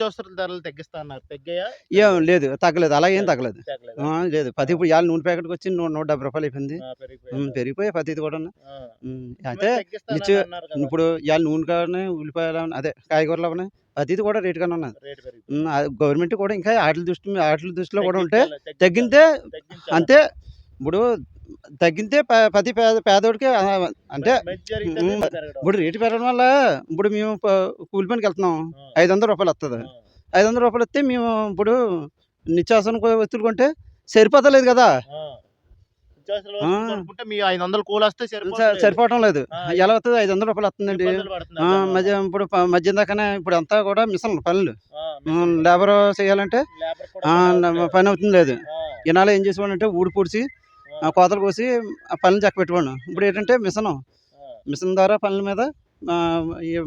నిత్యావసరాల ధరలు తగ్గిస్తా అన్నారు. తగ్గాయా? ఏం లేదు తగ్గలేదు. అలా ఏం తగ్గలేదు. తగ్గలేదు. తగ్గలేదా? లేదు. ఆ! ఇప్పుడు ఇవాళ నూనె ప్యాకెట్‌కొచ్చి ₹170 అయిపోయింది. పెరిగిపోయిందా? పెరిగిపోయాయి ప్రతీది కూడాను. ఆ! అయితే మరి నిత్య తగ్గిస్తానని అన్నారు కదా! ఇప్పుడు ఇవాళ నూనె కానీ, ఉల్లిపాయలు అదే కాయగూరలు అవని ప్రతీది కూడా రేటుగానే ఉన్నది. రేటు పెరిగిపోయింది. అది గవర్నమెంట్ కూడా ఇంకా ఆటిల దృష్టిలో కూడా ఉంటే తగ్గించాలి. తగ్గితే తగ్గించాలంట. అంతే. ఇప్పుడు తగ్గితే ప్రతి పేదోడికి అంటే మంచి జరిగితేనే హ్మ్. పెరగడం. ఇప్పుడు రేటు పెరగడం వల్ల ఇప్పుడు మేము కూలి పనికెళ్తున్నాం. ఆ! రూ. 500 వస్తది. ఆ! రూ. 500 వస్తే మేము ఇప్పుడు నిత్యావసర వస్తువులు కొంటే సరిపోతలేదు కదా! ఆ! నిత్యావసర ఆ! వస్తువులు కొనుక్కుంటే మీ 500 కూలొస్తే సరిపోవట్లేదు. సరిపోవటం లేదు. ఆ! ఎలా వస్తది? రూ. 500 వస్తుందండి. ఇబ్బందులు పడుతున్నారు దానివల్ల. ఇప్పుడు మధ్యం దాకానే ఇప్పుడంతా కూడా మిషన్లు పనులు. ఆ! మిషన్లు. లేబరు చేయాలంటే లేబర్ కూడా పని అవ్వట్లేదు. పని అవుతుంది లేదు. ఆ! ఇన్నాళ్ళు ఏం చేసేవాడంటే ఊడి పూడ్చి ఆ! కోతలు కోసి ఆ పనులు చక్కబెట్టేవాడిని. ఇప్పుడు ఏంటంటే మిషను. ఆ! మిషన్ ద్వారా పనుల మీద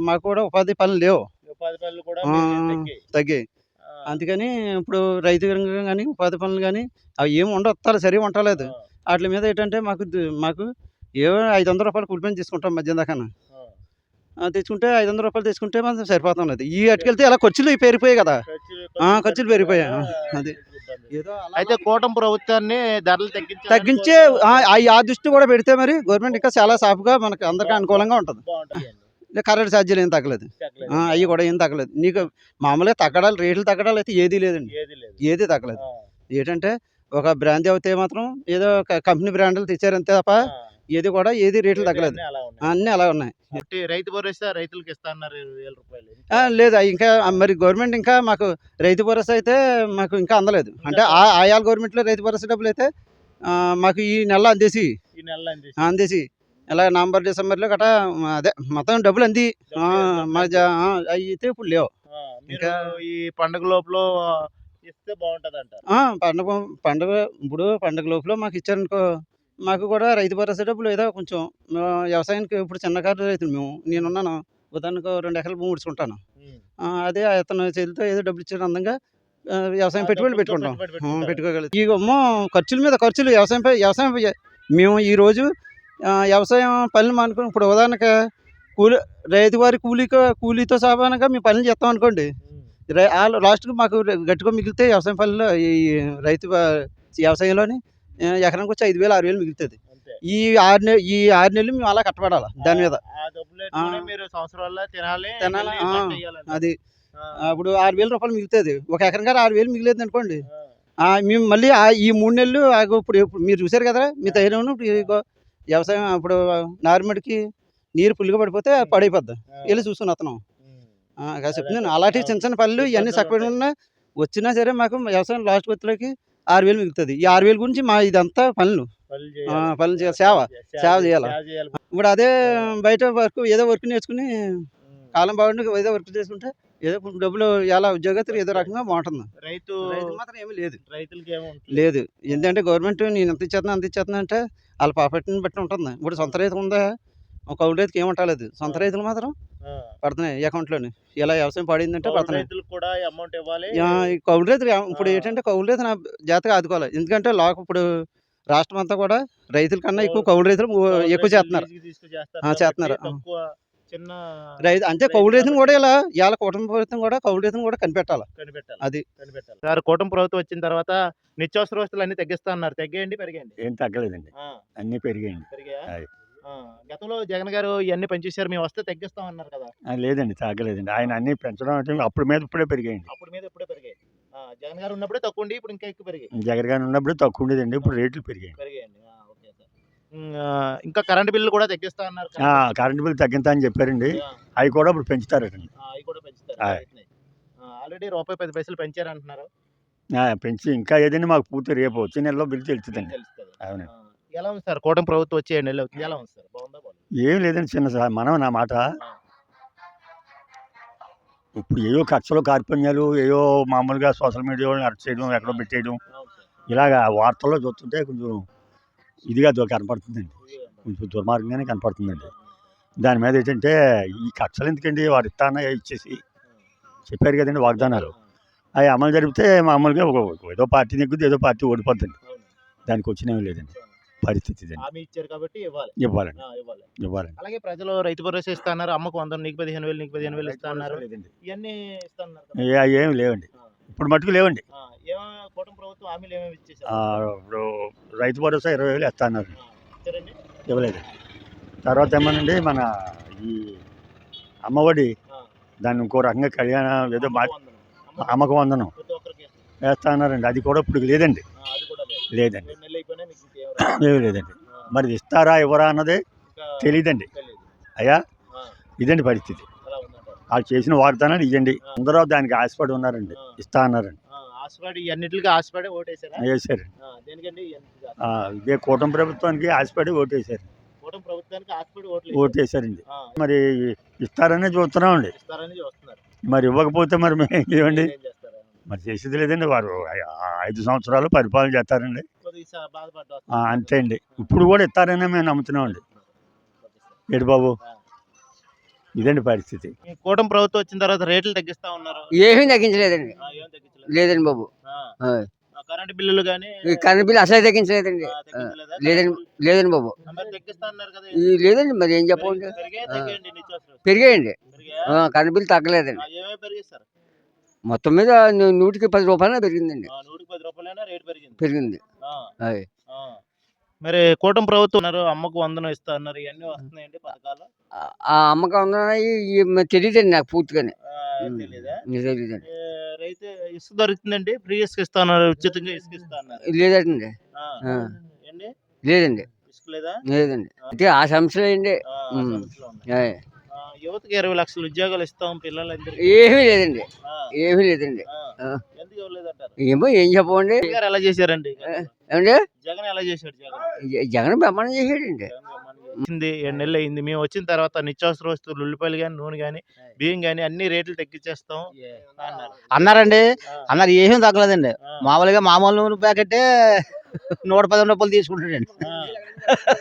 మాకు కూడా ఉపాధి పనులు లేవు. ఉపాధి పనులు కూడా ఆ! మీకు తగ్గాయి. తగ్గాయి. ఆ! అందుకని ఇప్పుడు రైతు రంగం గాని, ఉపాధి పనులు గాని అవి ఏమి ఉండవు. సరిగ్గా ఉండలేదు. ఆ! ఆటిల మీద ఏంటంటే మాకు ఏవో రూ. 500 కూలి పని చేసుకుంటాం మధ్యాహ్నం దాకాను. ఆ! తెచ్చుకుంటే రూ. 500 తెచ్చుకుంటే మాత్రం సరిపోతున్నది. ఈ అటుకెళ్తే ఇలా ఖర్చులు పెరిగిపోయాయి కదా! ఖర్చులు పెరిగిపోయాయి. అది. మీకు ఇబ్బంది. ఏదో అలా అయితే కూటమి ప్రభుత్వాన్ని ధరలు తగ్గించాలని తగ్గించే ఆ దృష్టి కూడా పెడితే మరి గవర్నమెంట్ ఇంకా చాలా సాఫ్‌గా మనకు అందరికి అనుకూలంగా ఉంటది. బావుంటదండి. కరెంట్ ఛార్జీలు ఏం తగ్గలేదు. తగ్గలేదు. అయి కూడా ఏం తగ్గలేదు. నీకు మామూలుగా రేట్లు తగ్గడాలు అయితే ఏదీ లేదండి. ఏది లేదు. ఏదీ తగ్గలేదు. ఆ! ఏటంటే ఒక బ్రాందీ అవుతే మాత్రం ఏదో కంపెనీ బ్రాండ్‌లు తెచ్చారంతే తప్ప ఆ! ఏది రేట్లు తగ్గలేదు. అన్నీ అలా ఉన్నాయి. అన్నీ అలా ఉన్నాయి. ఒకటి రైతు భరోసా రైతులకి ఇస్తా అన్నారు రూ. 20,000. లేదు ఇంకా మరి గవర్నమెంట్ ఇంకా మాకు రైతు భరోసా అయితే మాకు ఇంకా అందలేదు. అంటే ఆయాల గవర్నమెంట్‌లో రైతు భరోసా డబ్బులైతే మాకు ఈ నెలలో అందేసి. ఈ నెలలో అందేసి. అందేసి. ఇలా నవంబర్, డిసెంబర్‌లో గటా అదే మొత్తం డబ్బులు అంది. అయ్యితే ఇప్పుడు లేవు. ఆ! మీరు ఇంకా ఈ పండుగ లోపల ఇస్తే బావుంటదంటారు. పండుగ పండుగ ఇప్పుడు పండుగ లోపల మాకిచ్చారనుకో, మాకు కూడా రైతు భరోసా డబ్బులు ఏదో కొంచెం వ్యవసాయానికి ఇప్పుడు చిన్నకారు రైతులు మేము. నేనున్నాను. ఉదాహరణకు 2 ఎకరాల భూమి ఇడుచుకుంటాను. హ్మ్. అదే అతను చేతితో ఏదో డబ్బులిచ్చారు అందంగా వ్యవసాయం ఆ పెట్టుబడులు డబ్బులతో పెట్టుకుంటాం. పెట్టుబడి పెట్టుకుంటారు. పెట్టుకోగలుగుతాం. ఇగమ్మో ఖర్చుల మీద ఖర్చులు వ్యవసాయం మేము ఈరోజు వ్యవసాయం పనులు మానుకొని ఇప్పుడు ఉదాహరణకి కూలి రైతువారి కూలీతో సమానంగా మేము పనులు చేస్తామనుకోండి. హ్మ్. ఆళ్ళు లాస్ట్‌కి మాకు గట్టిగా మిగిలితే వ్యవసాయం పనుల్లో ఈ రైతు వ్యవసాయంలోని ఎకరానికొచ్చి 5,000, 6,000 మిగులుతది. అంతే. ఈ 6 నెలలు మేము అలా కట్టపడాల దాని మీద. ఆ డబ్బులెట్టుకొని మీరు సంవత్సరాల్లో తినాలి. తినాలా? మళ్ళీ పంటెయ్యాలంటారు. అది. ఆ! అప్పుడు రూ. 6,000 మిగులుతది. ఒక ఎకరం కాడ 6,000 మిగిలేదనుకోండి. ఆ! మేము మళ్ళీ ఈ 3 నెలలు ఇప్పుడు మీరు చూసారు కదా! మీ ధైర్యంను ఇప్పుడు ఇగో వ్యవసాయం ఇప్పుడు నారుమడికి నీరు ఫుల్‌గా పడిపోతే పాడైపోద్ది. ఆ! ఎళ్లి చూసుకొని వత్తన్నాం. చెప్తున్నాను. అదంటారు. అలాంటివి అవును. చిన్న చిన్న పనులు ఇయన్నీ ఇబ్బందులుంటాయి. సక్కబెట్టుకున్నా వచ్చినా సరే మాకు వ్యవసాయం లాస్ట్ వచ్చేలోకి 6,000 మిగులుతది. ఈ 6,000 గురించి ఇదంతా పనులు. పనులు చేయాలి. పనులు చేయాలి. సేవ చేయాల. సేవ చేయాలి. ఇప్పుడు అదే బయట ఏదో వర్క్ నేర్చుకుని హ్మ్. కాలం బాగుండి ఏదో వర్క్ చేసుకుంటే ఏదో కొంచెం డబ్బులు ఉద్యోగస్తులు ఏదో రకంగా బాగుంటుంది. రైతు రైతుకు మాత్రం ఏమీ లేదు. రైతులకేముంటలేదు. లేదు. ఎందుకంటే గవర్నమెంట్ నేను ఇంత ఇచ్చేస్తున్నా, అంత ఇచ్చేస్తున్నా అంటే ఆళ్ళ ప్రాఫిట్‌ని బట్టి ఉంటుంది. ఇప్పుడు సొంత రైతుకు ఉందా? కౌలు రైతుకి ఏముంటలేదు. సొంత రైతులు మాత్రం ఆ! పడుతున్నాయి అకౌంట్‌లోని. ఇలా వ్యవసాయం పాడైందంటే కౌలు పడుతున్నాయి. రైతులకు కూడా అమౌంట్ ఇవ్వాలి. ఈ కౌలు రైతులు ఇప్పుడు ఆ! ఏంటంటే కౌలు రైతుని జాగ్రత్తగా ఆదుకోవాలి. ఎందుకంటే ఇప్పుడు రాష్ట్రం అంతా కూడా రైతుల కన్నా ఎక్కువ కౌలు కౌలు రైతులు కౌలు ఎక్కువ రైతులు చేస్తున్నారు. లీజుకి తీసుకొని చేస్తారు కాబట్టి చేస్తున్నారు. తక్కువ చిన్న అంటే కౌలు రైతు రైతుని కాబట్టి కూడా ఇవాళ కూటమి ప్రభుత్వం కూడా కౌలు రైతుని కూడా కనిపెట్టాలి. కనిపెట్టాలి. అది. కనిపెట్టాలి. సార్ కూటమి ప్రభుత్వం వచ్చిన తర్వాత నిత్యావసర వస్తువులన్నీ తగ్గిస్తా అన్నారు. తగ్గాయండి? పెరిగాయండి? ఏం తగ్గలేదండి. ఆ! అన్నీ పెరిగాయండి. పెరిగాయా? అయి. ఆ! గతంలో జగన్ గారు ఇయన్నీ పెంచేసారు. మేము వస్తే తగ్గిస్తాం అన్నారు కదా! లేదండి తగ్గలేదండి. ఆయన అన్నీ పెంచడం అంటే అప్పుడు మీద ఇప్పుడే పెరిగాయండి. అప్పుడు మీద ఇప్పుడే పెరిగాయి. జగన్ గారు ఉన్నప్పుడే తక్కువుండి ఇప్పుడు ఇంకా ఎక్కువ పెరిగాయి. జగన్ గారు ఉన్నప్పుడు తక్కువ ఉండేదండి. ఇప్పుడు రేట్లు పెరిగాయండి. పెరిగాయండి. Okay sir. ఇంకా కరెంట్ బిల్లు కూడా తగ్గిస్తా అన్నారు. కరెంట్ బిల్ తగ్గింతా అని చెప్పారండి. ఆ! అవి కూడా ఇప్పుడు పెంచుతారటండి. అయి కూడా పెంచుతారు. ఆయ్. రైతులయి. ఆల్రెడీ రూపాయి 10 పైసలు పెంచారంటున్నారు. పెంచి ఇంకా ఏదైనా మాకు పూర్తి రేపు వచ్చే నెలలో బిల్ తెలుస్తుందండి. తెలుస్తది. అవునండి. ఎలా ఉంది సార్? కూటమి ప్రభుత్వం వచ్చి 7 నెలలు అవుతుంది. ఎలా ఉంది సార్? బాగుందా? బాలేదా? ఏం లేదండి మనం నా మాట ఆ! ఇప్పుడు ఏవో కక్షలు కార్పణ్యాలు ఏవో మామూలుగా సోషల్ మీడియాలో అరెస్ట్ చేయడం ఎక్కడో పెట్టేయడం అవును సార్. ఇలాగా వార్తల్లో చూస్తుంటే కొంచెం ఇదిగా కనపడుతుందండి. ఇదిగో అన్నమాట. కొంచెం దుర్మార్గంగానే కనపడుతుందండి. దాని మీద ఏంటంటే ఈ కక్షలు ఎందుకండి వాడు ఇస్తాన ఇచ్చేసి చెప్పారు కదండి వాగ్దానాలు. అవి అమలు జరిపితే మామూలుగా ఏదో పార్టీ నెగ్గుద్ది ఏదో పార్టీ ఓడిపోద్దండి. అవును. దానికి వచ్చినేమి లేదండి. పరిస్థితి ఇదండి. హామీ ఇచ్చారు కాబట్టి ఇవ్వాలి. ఇవ్వాలండి, ఇవ్వాలి. ఇవ్వాలండి. అలాగే ప్రజలు రైతు భరోసా ఇస్తా అన్నారు. అమ్మకు 100 నీకు 15,000 నీకు 15,000 ఇస్తా అన్నారు. లేదండి, ఇవన్నీ ఇస్తున్నారు కదా. ఏమి లేవండి, ఆ. ఇప్పుడు మటుకు లేవండి. ఏమో కూటమి ప్రభుత్వం హామీలు ఏమేమి ఇచ్చేసారు? ఇప్పుడు రైతు భరోసా 20,000 ఇస్తా అన్నారు, ఇచ్చారండి. ఇవ్వలేదు. తర్వాత ఏమనండి మన ఈ అమ్మఒడి ఆ. దాన్ని ఇంకో రకంగా కళ్యాణ ఏదో అమ్మకు వందనం. అమ్మకు వందనం ప్రతి ఒక్కరికి వేస్తా అన్నారండి. అది కూడా ఇప్పుడు లేదండి, అది కూడా లేదు. లేదండి, 2 నెలలు అయిపోయినా మీకు ఇంకేం రాదు. ఏమి లేదండి. ఆ. మరి ఇస్తారా ఇవ్వరా అన్నదే ఇంకా తెలియదండి. తెలియదు. అయ్యా ఆ. ఇదండి పరిస్థితి. అలా ఉందంటారు. వాళ్ళు చేసిన వాగ్దానాలు ఇవ్వండి. ఆ. అందరూ దానికి ఆశపడి ఉన్నారండి, ఆ. ఇస్తా అన్నారండి, ఆశపడి ఇవన్నిటికి ఆశపడి ఓటేసారా? వేసారు. దేనికండి? ఇదే కూటమి ప్రభుత్వానికి ఆశపడి ఓటేసారు, కూటమి ప్రభుత్వానికి ఆశపడి ఓట్లు ఓటేసారండి. ఆ. మరి ఇస్తారనే చూస్తున్నామండి. ఇస్తారని చూస్తున్నారు. మరి ఇవ్వకపోతే మరి మేము ఏమండి? ఏం చేస్తారు? మరి చేసేది లేదండి. వారు 5 సంవత్సరాలు పరిపాలన చేస్తారండి, కొద్దిగా బాధపడ్డా అంతే అండి. ఇప్పుడు కూడా ఇస్తారనే మేము నమ్ముతున్నామండి. ఏడు బాబు, ఇదండి పరిస్థితి. ఈ కూటమి ప్రభుత్వం వచ్చిన తర్వాత రేట్లు తగ్గిస్తా ఉన్నారు. ఏమీ తగ్గించలేదండి. ఏం తగ్గించలేదు. లేదండి బాబు. ఆ. కరెంటు బిల్లులు కానీ ఈ కరెంట్ బిల్ అసలే తగ్గించలేదండి. తగ్గించలేదా? లేదండి లేదండి బాబు. మరి తగ్గిస్తా అన్నారు కదా. లేదండి, మరి ఏం చెప్పండి. పెరిగాయా, తగ్గాయండి నిత్యావసర వస్తువులు? పెరిగాయండి. పెరిగాయా? కరెంట్ బిల్ తగ్గలేదండి. ఏమేమి పెరిగిస్తారు? మొత్తం మీద 100కి 10 రూపాయలు పెరిగిందండి. 100కి 10 రూపాయలైనా రేటు పెరిగింది. పెరిగింది. ఆ. అయ్. ఆ. మరి కూటమి ప్రభుత్వం ఉన్నారు, అమ్మకు 100 ఇస్తా అన్నారు. ఇవన్నీ వస్తున్నాయండి పథకాలు? ఆ అమ్మకం ఉన్నాయి తెలియదండి నాకు పూర్తిగానే. తెలీదా? తెలియదండి. రైతు ఇసుక దొరుకుతుందండి, ఫ్రీ ఇసుక ఇస్తా అన్నారు, ఉచితంగా ఇసుక ఇస్తా అన్నారు. లేదండి. ఆ. ఏండి? లేదండి. ఇసుక లేదా? లేదండి. అంటే ఆ సమస్యలు అండి. సమస్యలు ఉన్నాయి. అయ్. యువతకి 20 లక్షల ఉద్యోగాలు ఇస్తాం పిల్లలందరికీ. ఏమీ లేదండి. ఆ. ఏమీ లేదండి. ఆ. ఎందుకు ఇవ్వలేదంటారు? ఏమో ఏం చెప్పండి. జగన్ గారు ఎలా చేశారండి? ఏమండి? జగన్ ఎలా చేశాడు? జగన్ బ్రహ్మాండం చేసాడండి. వచ్చింది 7 నెలలు అయింది. మేము వచ్చిన తర్వాత నిత్యావసర వస్తువులు ఉల్లిపాయలు కానీ, నూనె కానీ, బియ్యం కానీ అన్ని రేట్లు తగ్గించేస్తాం అన్నారు. అన్నారండి. ఆ. అన్నారు, ఏమీ తగ్గలేదండి. ఆ. మామూలుగా మామూలు నూనె ప్యాకెట్ 110 రూపాయలు తీసుకుంటాడండి. ఆ.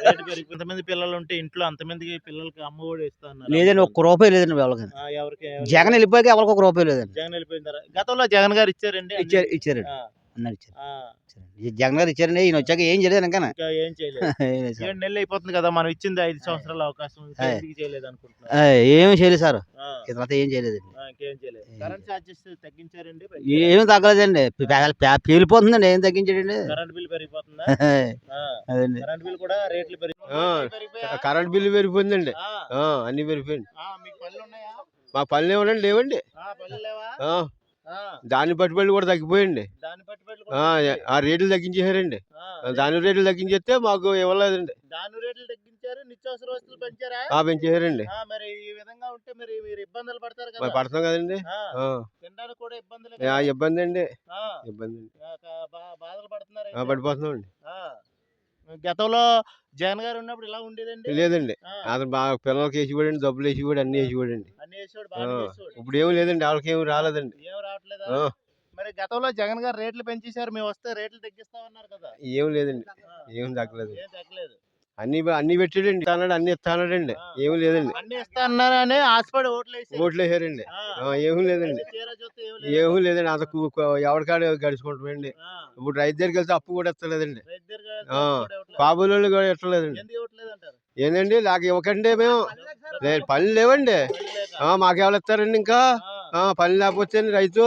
రేటు పెరిగి కొంతమంది పిల్లలు ఉంటే ఇంట్లో అంతమందికి పిల్లలకి అమ్మ ఒడి ఇస్తా అన్నారు. లేదండి, 1 రూపాయి లేదండి వాళ్ళకి. ఎవరికి? జగన్ వెళ్ళిపోయాక ఎవరికి 1 రూపాయి లేదండి. జగన్ వెళ్ళిపోయిన తర్వాత గతంలో జగన్ గారు ఇచ్చారండి అన్ని? ఇచ్చారండి. ఆ. అన్నారు ఇచ్చారు. ఆ. ఈ జగన్ గారు ఇచ్చారండి. ఈయన వచ్చాక ఏం చేయలేదు ఇంకా. ఇంకా ఏం చేయలేదు. 7 నెలలు అయిపోతుంది కదా, మనం ఇచ్చింది 5 సంవత్సరాల అవకాశం. ఇంకా ఎందుకు చేయలేదు అనుకుంటున్నారు? ఏమి చేయలేదు సార్. ఆ. ఈ తర్వాత ఏం చేయలేదండి. ఇంకేం చేయలేదు. కరెంట్ ఛార్జెస్ తగ్గించారండి? ఏమి తగ్గలేదండి. పేలిపోతుందండి. ఏం తగ్గించాడండి. Current bill పెరిగిపోతుందా? అదండి. కరెంట్ బిల్ కూడా రేట్లు కరెంట్ బిల్లు పెరిగిపోయిందండి. అన్ని పెరిగిపోయింది. మీకు పనులు ఉన్నాయా? మా పనులు ఏమన్నా లేవండి. పనులు లేవా? దాని పట్టుబడి కూడా తగ్గిపోయింది. దాని పట్టుబడులు ఆ రేట్లు తగ్గించేశారండి. దాని రేట్లు తగ్గించేస్తే మాకు ఇవ్వలేదండి. దాని రేట్లు తగ్గించారు, నిత్యావసర వస్తువులు పెంచారా? పెంచేశారండి. మరి ఈ విధంగా ఉంటే మరి మీరు ఇబ్బందులు పడతారు మరి కదా. పడతాం కదండి. తినడానికి కూడా ఇబ్బందులు ఇబ్బంది అండి. ఇబ్బంది అండి. బాధలు పడుతున్నారు. పడిపోతున్నామండి. గతంలో జగన్ గారు ఉన్నప్పుడు ఇలా ఉండేదండి? లేదండి. అతను బాగా పిల్లలకి వేసిపోయాడు, డబ్బులు వేసిపోయాడు, అన్ని వేసిపోయాడండి. అన్ని వేసేవాడు, బాగా వేసేవాడు. ఇప్పుడు ఏమి లేదండి. వాళ్ళకి ఏమి రాలేదండి. ఏం రావట్లేదా? మరి గతంలో జగన్ గారు రేట్లు పెంచేశారు, మేము వస్తే రేట్లు తగ్గిస్తామన్నారు కదా. ఏం లేదండి. ఏం తగ్గలేదు. ఏం తగ్గలేదు. అన్ని పెట్టాడండి. ఇస్తాడు, అన్ని ఇస్తాడండి. ఏమి లేదండి. అన్ని ఇస్తా అన్నారని ఆశపడి ఓట్లు వేసారండి. ఏమీ లేదండి. ఏమీ లేదండి. అంత ఎవరికాడ గడుచుకుంటామండి. ఇప్పుడు రైతు దగ్గరికి వెళ్తే అప్పు కూడా ఇస్తలేదండి. కాబోలు కూడా ఇస్తలేదండి. ఏందండి నాకు ఇవ్వకండి. మేము పనులు లేవండి. మాకు ఎవరు ఇస్తారండి? ఇంకా పని లేకపోతే రైతు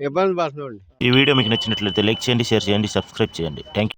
ఇబ్బంది పడుతున్నామండి. ఈ వీడియో మీకు నచ్చినట్లయితే లైక్ చేయండి, షేర్ చేయండి, సబ్స్క్రైబ్ చేయండి. Thank you.